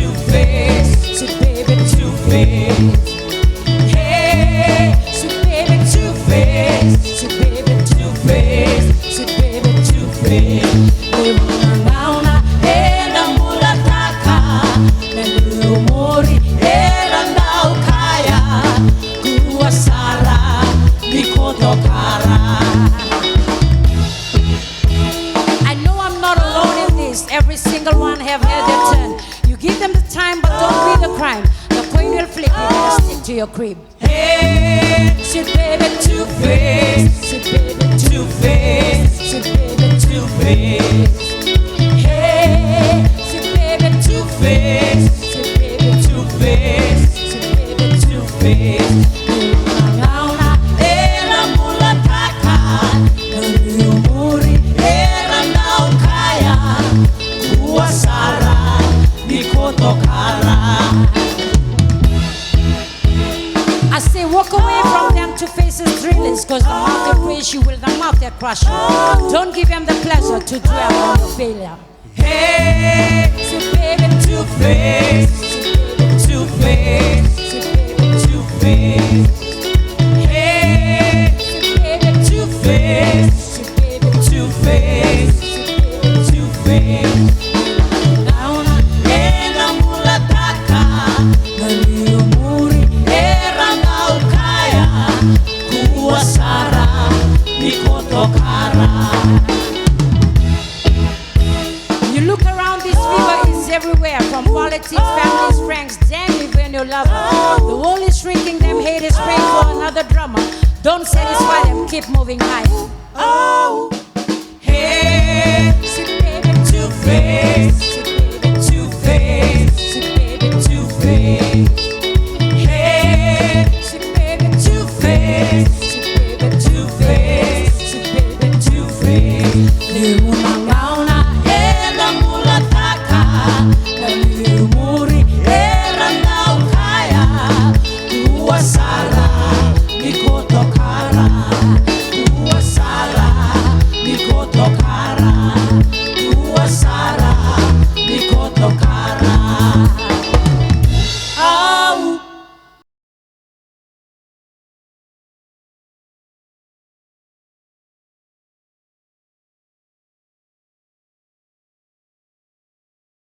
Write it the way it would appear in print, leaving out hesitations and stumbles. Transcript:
two-faced, sweet baby two-faced. Hey, sweet baby two-faced, sweet baby two-faced, sweet baby two-faced. Nauna ena mulataka, naliumuri ena naukaya, kuwasara nikotokara. I know I'm not alone in this. Every single one have had their turn. You give them the time, but don't be the crime. The coin will flip, you better stick to your crib. Hey, sweet baby two-faced, sweet baby two-faced, sweet baby two-faced. Hey, sweet baby two-faced, sweet baby two-faced, sweet baby two-faced. Nauna ena mulataka, naliumuri ena naukaya, kuwasara nikotokara. I say walk away from them two-faces drillings, cause the mouth they praise you will the mouth they crush you. Don't give them the pleasure to dwell on your failure. Hey, sweet baby two-faced, sweet baby two-faced, sweet baby two-faced. Hey, sweet baby two-faced, sweet baby two-faced, sweet baby two-faced. Nauna ena mulataka, naliumuri era naukaya, kuwasara nikotokara. You look around, this fever is everywhere, from politics, families, friends, damn even your lover. The world is shrinking, them haters praying for another drummer. Don't satisfy them, keep moving higher. Oh, hey, sweet baby two-faced.